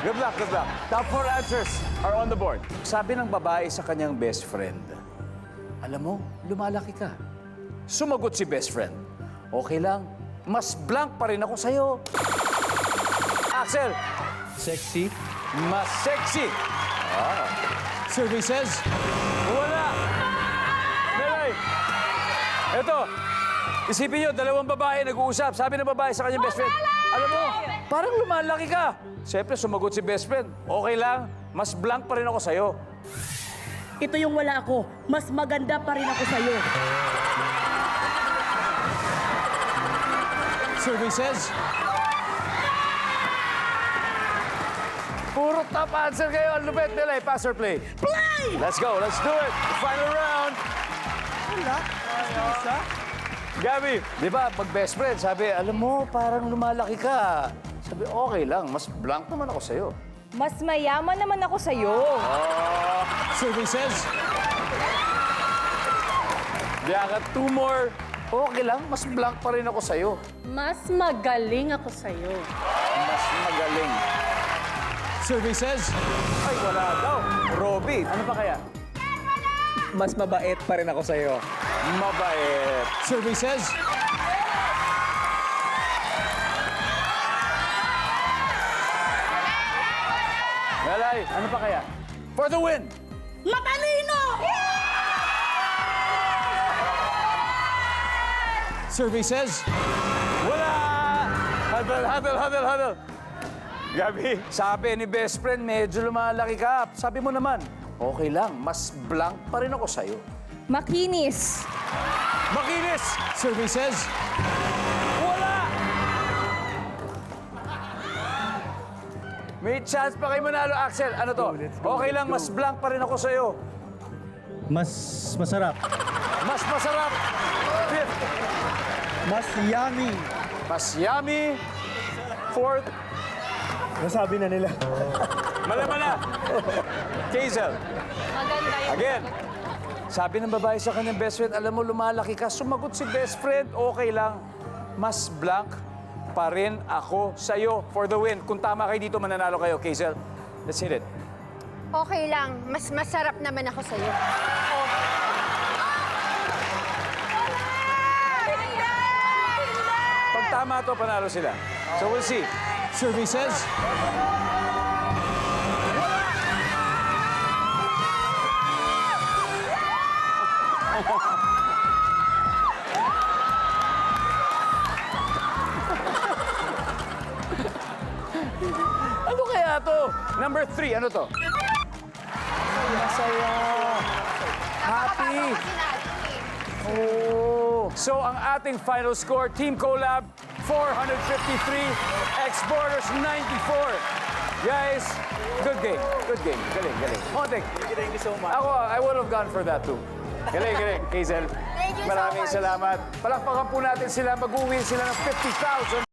Good luck, good luck. Top 4 answers are on the board. Sabi ng babae sa kanyang best friend, alam mo, lumalaki ka. Sumagot si best friend, okay lang, mas blank pa rin ako sa'yo. Axel, Sexy. mas sexy. Survey says, Wala. Melay. Ito, isipin nyo, dalawang babae nag-uusap. Sabi ng babae sa kanyang best friend, alam mo, parang lumalaki ka. Siyempre, sumagot si best friend, okay lang, mas blank pa rin ako sa'yo. Ito yung wala ako. Mas maganda pa rin ako sa'yo. survey says, Puro top answer kayo. Ang lupit, Melay. Pass or play? Play! Let's go. Let's do it. The final round. Gabi, di ba, pag best friend, sabi, alam mo, parang lumalaki ka. Sabi, okay lang, mas blank naman ako sa'yo. Mas mayaman naman ako sa'yo. survey says, Diyan ka, 2 more. Okay lang, mas blank pa rin ako sa'yo. Mas magaling ako sa'yo. Mas magaling. survey says, Ay, wala daw. Robby, ano pa kaya? mas mabait pa rin ako sa'yo. Mabait. Survey says, Melay, ano pa kaya? For the win! Matalino! survey says, Wala! Hadal, hadal, hadal, hadal. Gabi, sabi ni best friend, medyo lumalaki ka. Sabi mo naman, okay lang, mas blank pa rin ako sa'yo. Makinis. Makinis! survey says, Wala! May chance pa kayo manalo, Axel. Ano to? Okay lang, mas blank pa rin ako sa'yo. mas masarap. Mas masarap. Fifth, Mas yummy. mas yummy. Fourth, Nasabi na nila. malaman na. Hazel. Maganda yung... Again, sabi ng babae sa kanyang best friend, alam mo, lumalaki ka. Sumagot si best friend, okay lang. Mas blank pa rin ako sa'yo for the win. Kung tama kayo dito, mananalo kayo, Hazel. Let's hit it. Okay lang. Mas masarap naman ako sa'yo. Pag tama to, panalo sila. So we'll see. survey says, Ano kaya to? Number 3, ano to? Masaya. Happy. Oh. So ang ating final score, Team Collab, 453, X-Borders, 94. Guys, good game. Good game. Galing, galing. Montek. Thank you so much. Ako, I would have gone for that too. Galing, galing. Hazel, Thank you so maraming much. salamat. Palakpakan po natin sila. Mag-uwi sila ng 50,000.